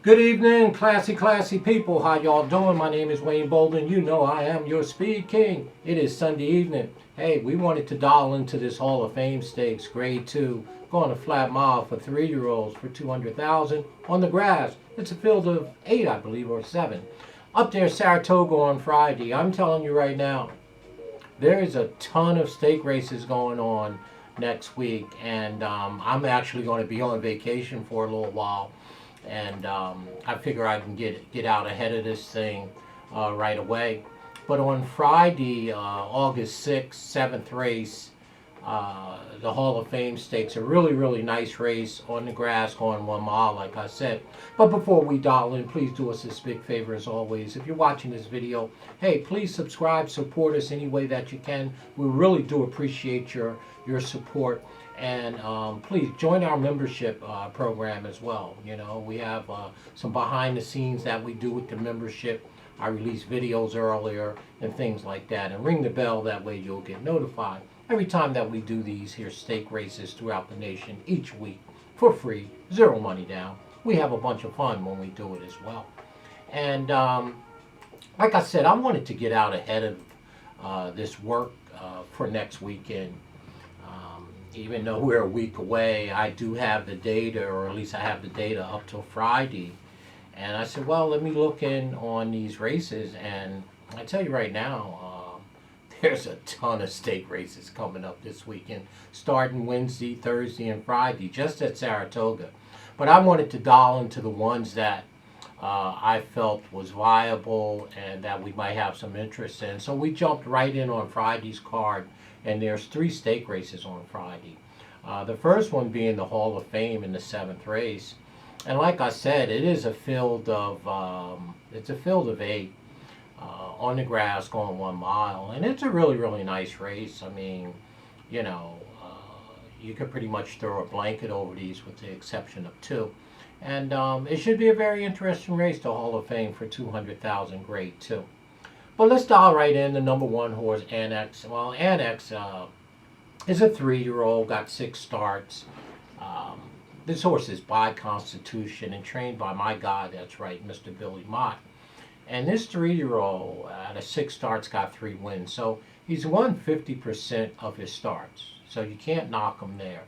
Good evening, classy people. How y'all doing? My name is Wayne Bolden. You know I am your Speed King. It is Sunday evening. Hey, we wanted to dial into this Hall of Fame Stakes, Grade 2, going a flat mile for 3-year-olds for 200,000 on the grass. It's a field of 8, I believe, or 7. Up there, Saratoga on Friday. I'm telling you right now, there is a ton of stake races going on next week, and I'm actually going to be on vacation for a little while, and I figure I can get out ahead of this thing right away. But on Friday, August 6th, 7th race, the Hall of Fame Stakes, a really nice race on the grass going 1 mile, like I said. But before we dial in, please do us this big favor as always. If you're watching this video, hey, please subscribe, support us any way that you can. We really do appreciate your support. And please join our membership program as well. You know, we have some behind the scenes that we do with the membership. I release videos earlier and things like that. And ring the bell, that way you'll get notified every time that we do these here stake races throughout the nation each week for free, zero money down. We have a bunch of fun when we do it as well. And like I said, I wanted to get out ahead of this work for next weekend. Even though we're a week away, I do have the data, or at least I have the data up till Friday. And I said, well, let me look in on these races. And I tell you right now, there's a ton of stake races coming up this weekend, starting Wednesday, Thursday, and Friday, just at Saratoga. But I wanted to dial into the ones that I felt was viable and that we might have some interest in. So we jumped right in on Friday's card, and there's 3 stake races on Friday. The first one being the Hall of Fame in the 7th race. And like I said, it is a field of, it's a field of 8. On the grass going 1 mile, and it's a really nice race. I mean, you know, you could pretty much throw a blanket over these with the exception of 2, and it should be a very interesting race, the Hall of Fame for 200,000, grade 2. But let's dial right in. The number 1 horse, Annex. Well, Annex is a 3-year-old, got 6 starts. This horse is by constitution and trained by my guy, that's right, Mr. Billy Mott. And this 3-year-old out of 6 starts got 3 wins. So he's won 50% of his starts. So you can't knock him there.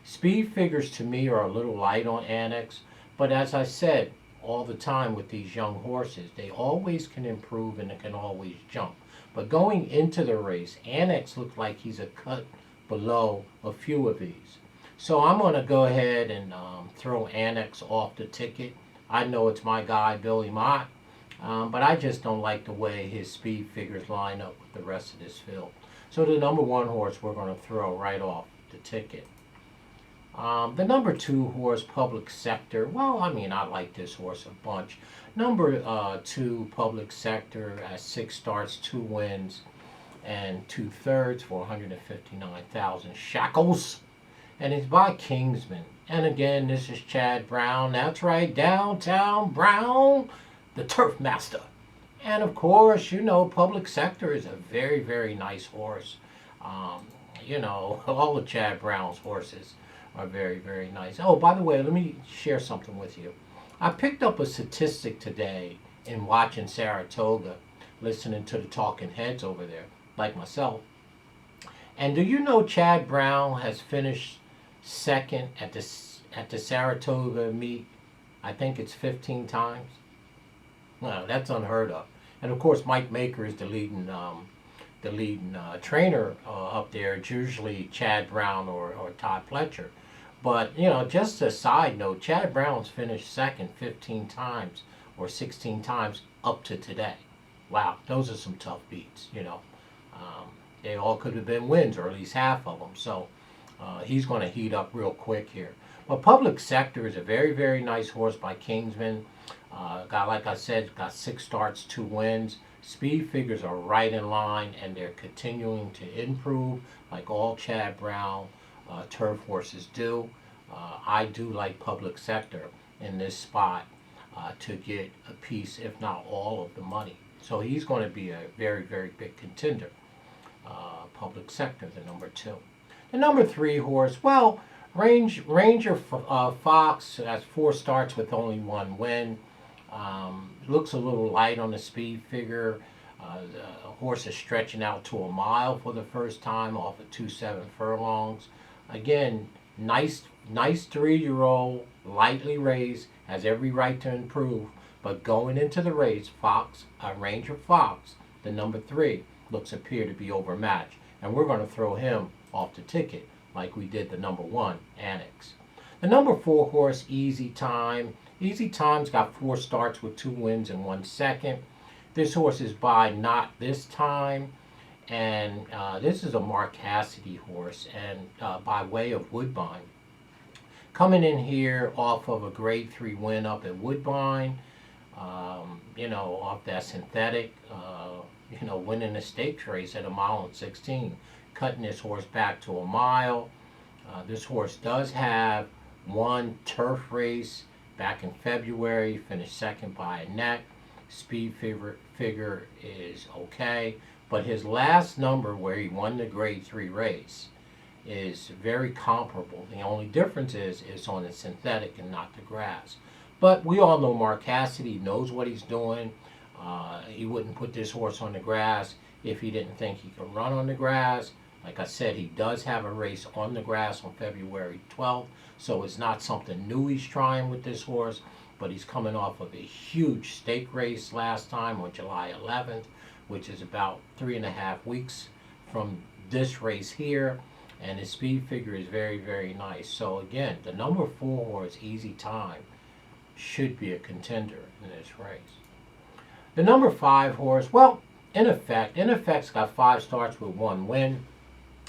Speed figures to me are a little light on Annex. But as I said all the time with these young horses, they always can improve and they can always jump. But going into the race, Annex looked like he's a cut below a few of these. So I'm going to go ahead and throw Annex off the ticket. I know it's my guy, Billy Mott. But I just don't like the way his speed figures line up with the rest of this field. So the number 1 horse we're going to throw right off the ticket. The number 2 horse, Public Sector. Well, I mean, I like this horse a bunch. Number 2, Public Sector, at 6 starts, 2 wins, and 2/3 for 159,000 shekels. And it's by Kingsman. And again, this is Chad Brown. That's right, Downtown Brown, the Turf Master. And of course, you know, Public Sector is a very nice horse. You know, all of Chad Brown's horses are very nice. Oh, by the way, let me share something with you. I picked up a statistic today in watching Saratoga, listening to the talking heads over there, like myself. And do you know Chad Brown has finished second at the Saratoga meet? I think it's 15 times. Well, that's unheard of. And of course, Mike Maker is the leading trainer up there. It's usually Chad Brown or Todd Pletcher. But, you know, just a side note, Chad Brown's finished second 15 times or 16 times up to today. Wow, those are some tough beats, you know. They all could have been wins, or at least half of them. So he's going to heat up real quick here. But Public Sector is a very nice horse by Kingsman. Got, like I said, got 6 starts, 2 wins. Speed figures are right in line, and they're continuing to improve, like all Chad Brown turf horses do. I do like Public Sector in this spot to get a piece, if not all, of the money. So he's going to be a very big contender. Public Sector, the number 2. The number 3 horse, well, Ranger Fox has 4 starts with only 1 win. Looks a little light on the speed figure. The horse is stretching out to a mile for the first time off of 2.7 furlongs. Again, nice 3-year-old, lightly raised, has every right to improve. But going into the race, Ranger Fox, the number 3, looks appear to be overmatched. And we're going to throw him off the ticket like we did the number 1, Annex. The number 4 horse, Easy Time. Easy Time's got 4 starts with 2 wins and 1 second. This horse is by Not This Time. And this is a Mark Cassidy horse, and by way of Woodbine. Coming in here off of a grade 3 win up at Woodbine, off that synthetic, winning the stakes race at 1.16 miles, cutting this horse back to a mile. This horse does have 1 turf race back in February, finished second by a neck. Speed figure is okay, but his last number where he won the grade 3 race is very comparable. The only difference is it's on the synthetic and not the grass. But we all know Mark Cassidy knows what he's doing. He wouldn't put this horse on the grass if he didn't think he could run on the grass. Like I said, he does have a race on the grass on February 12th, so it's not something new he's trying with this horse, but he's coming off of a huge stake race last time on July 11th, which is about 3.5 weeks from this race here, and his speed figure is very, very nice. So again, the number 4 horse, Easy Time, should be a contender in this race. The number 5 horse, well, In Effect's got 5 starts with 1 win.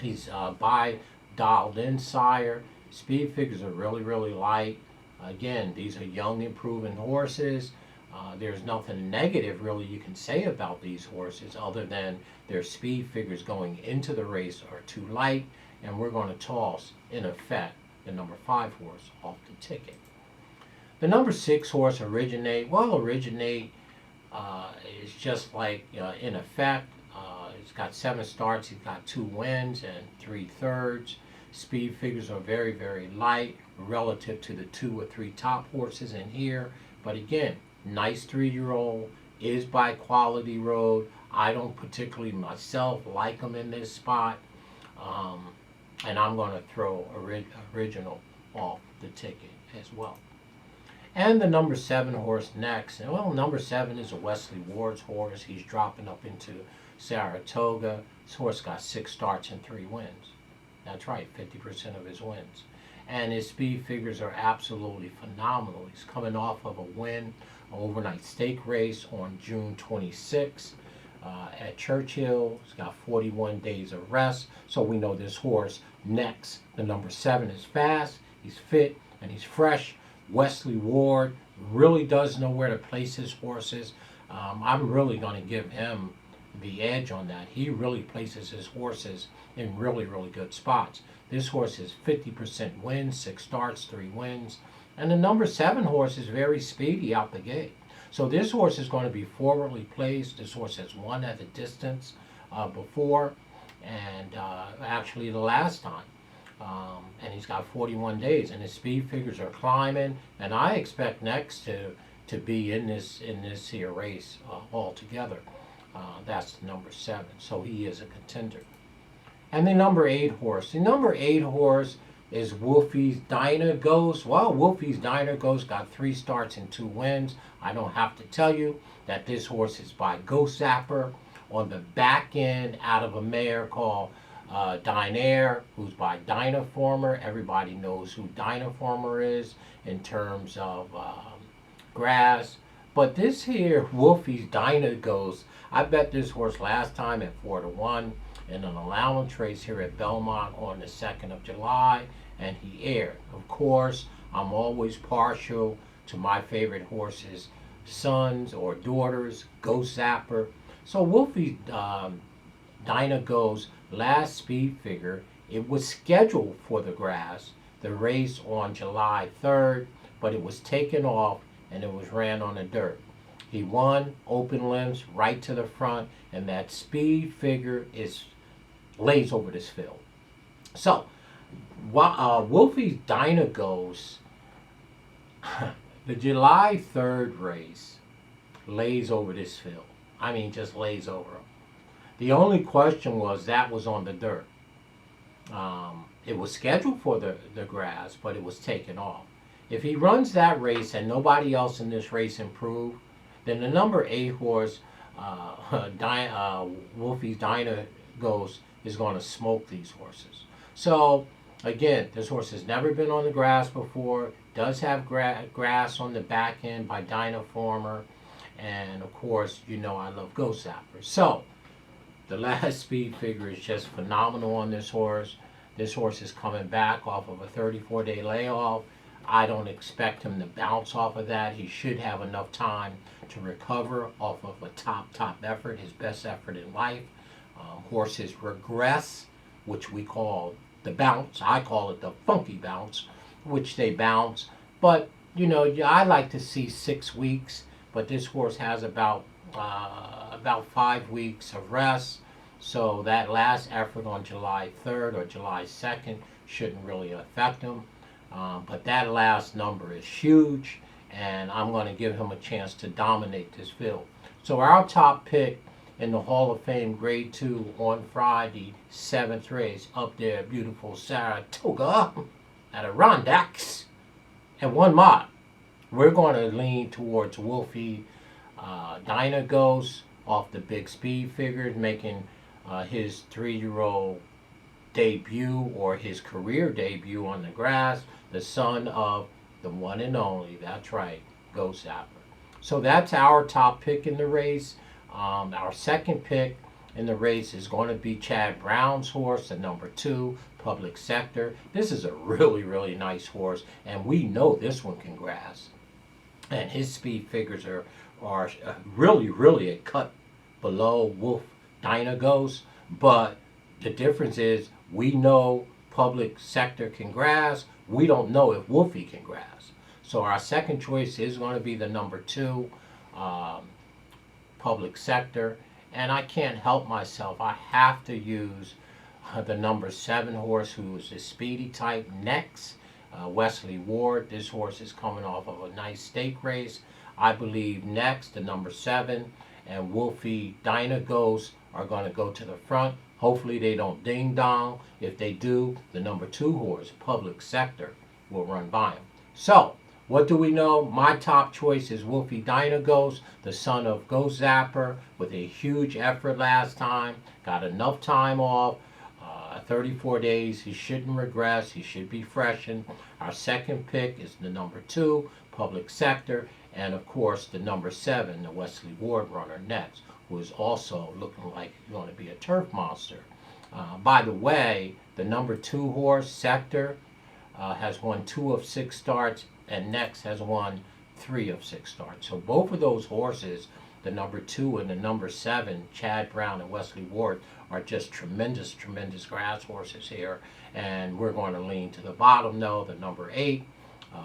He's by Dialed In Sire. Speed figures are really, really light. Again, these are young, improving horses. There's nothing negative really you can say about these horses other than their speed figures going into the race are too light, and we're going to toss In Effect, the number 5 horse, off the ticket. The number 6 horse, Originate. Well, Originate is just like In Effect. He's got 7 starts. He's got 2 wins and 3/3. Speed figures are very, very light relative to the 2 or 3 top horses in here. But again, nice 3-year-old, is by Quality Road. I don't particularly myself like him in this spot. And I'm going to throw Original off the ticket as well. And the number 7 horse next. And well, number 7 is a Wesley Ward's horse. He's dropping up into Saratoga. This horse got 6 starts and 3 wins. That's right, 50% of his wins. And his speed figures are absolutely phenomenal. He's coming off of a win, an overnight stake race on June 26th at Churchill. He's got 41 days of rest. So we know this horse next, the number 7, is fast, he's fit, and he's fresh. Wesley Ward really does know where to place his horses. I'm really going to give him the edge on that. He really places his horses in really, really good spots. This horse is 50% wins, 6 starts, 3 wins. And the number 7 horse is very speedy out the gate. So this horse is going to be forwardly placed. This horse has won at a distance before, and actually the last time. And he's got 41 days, and his speed figures are climbing. And I expect next to be in this here race altogether. That's the number 7. So he is a contender. And the number 8 horse. The number 8 horse is Wolfie's Dynaghost. Well, Wolfie's Dynaghost got 3 starts and 2 wins. I don't have to tell you that this horse is by Ghostzapper on the back end out of a mare called Dynair, who's by Dynaformer. Everybody knows who Dynaformer is in terms of grass. But this here, Wolfie's Dynaghost, I bet this horse last time at 4-1 in an allowance race here at Belmont on the 2nd of July, and he aired. Of course, I'm always partial to my favorite horses' sons or daughters, Ghostzapper. So Wolfie's Dynaghost last speed figure, it was scheduled for the grass, the race on July 3rd, but it was taken off and it was ran on the dirt. He won, open limbs, right to the front, and that speed figure lays over this field. So, Wolfie's Dynaghost, the July 3rd race lays over this field. I mean, just lays over him. The only question was that was on the dirt. It was scheduled for the grass, but it was taken off. If he runs that race and nobody else in this race improved, then the number 8 horse, Wolfie's Dynaghost, is going to smoke these horses. So, again, this horse has never been on the grass before, does have grass on the back end by Dynaformer, and of course, you know I love Ghostzapper. So, the last speed figure is just phenomenal on this horse. This horse is coming back off of a 34-day layoff. I don't expect him to bounce off of that. He should have enough time to recover off of a top effort, his best effort in life. Horses regress, which we call the bounce. I call it the funky bounce, which they bounce. But, you know, I like to see 6 weeks, but this horse has about 5 weeks of rest. So that last effort on July 3rd or July 2nd shouldn't really affect him. But that last number is huge, and I'm going to give him a chance to dominate this field. So our top pick in the Hall of Fame Grade 2 on Friday, 7th race, up there at beautiful Saratoga, Adirondacks, and 1 mile. We're going to lean towards Wolfie Dynaghost off the big speed figures, making his 3-year-old debut or his career debut on the grass, the son of the one and only, that's right, Ghostzapper. So that's our top pick in the race. Our second pick in the race is going to be Chad Brown's horse, the number 2, Public Sector. This is a really, really nice horse, and we know this one can grass. And his speed figures are really, really a cut below Wolf Dynaghost, but the difference is we know Public Sector can grass. We don't know if Wolfie can grass. So our second choice is going to be the number 2, Public Sector. And I can't help myself. I have to use the number 7 horse, who is a speedy type, Next. Wesley Ward. This horse is coming off of a nice stake race. I believe Next, the number 7, and Wolfie Dynaghost are going to go to the front. Hopefully they don't ding dong. If they do, the number 2 horse, Public Sector, will run by him. So, what do we know? My top choice is Wolfie Dynaghost, the son of Ghostzapper, with a huge effort last time. Got enough time off. 34 days. He shouldn't regress. He should be freshened. Our second pick is the number 2, Public Sector, and of course the number 7, the Wesley Ward runner, Next, who is also looking like he's going to be a turf monster. By the way, the number 2 horse, Sector, has won 2 of 6 starts, and Next has won 3 of 6 starts. So both of those horses, the number 2 and the number 7, Chad Brown and Wesley Ward, are just tremendous grass horses here. And we're going to lean to the bottom, though, the number 8,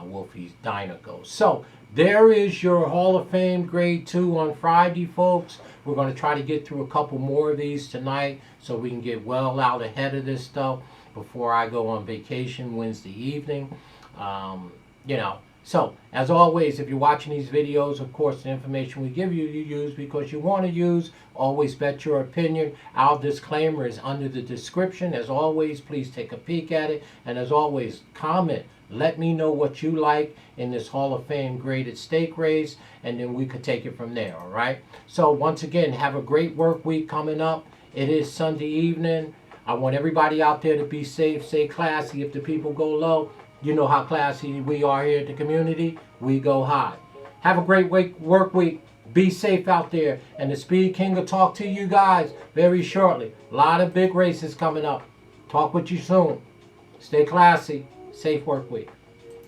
Wolfie's Dynaghost. So there is your Hall of Fame Grade 2 on Friday, folks. We're going to try to get through a couple more of these tonight so we can get well out ahead of this stuff before I go on vacation Wednesday evening. So, as always, if you're watching these videos, of course, the information we give you, you use because you want to use. Always bet your opinion. Our disclaimer is under the description. As always, please take a peek at it. And as always, comment. Let me know what you like in this Hall of Fame graded stake race, and then we could take it from there, all right? So, once again, have a great work week coming up. It is Sunday evening. I want everybody out there to be safe, stay classy. If the people go low, you know how classy we are here at the community. We go high. Have a great work week. Be safe out there. And the Speed King will talk to you guys very shortly. A lot of big races coming up. Talk with you soon. Stay classy. Safe work week.